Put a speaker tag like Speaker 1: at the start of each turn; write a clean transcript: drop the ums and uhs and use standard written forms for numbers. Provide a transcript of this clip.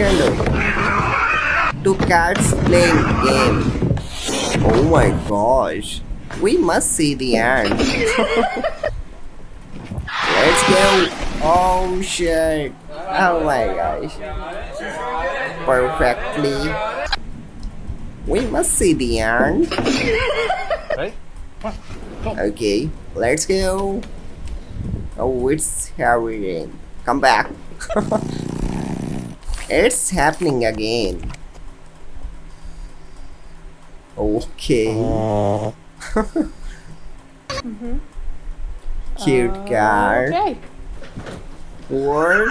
Speaker 1: Nintendo. Two cats playing game. Oh my gosh. We must see the end. Let's go. Oh shit. Oh my gosh. Perfectly. We must see the end.
Speaker 2: Ready? One, go.
Speaker 1: Okay, let's go. Oh, it's happening. Come back. It's happening again. Okay. Cute cat.
Speaker 3: Okay.
Speaker 1: Or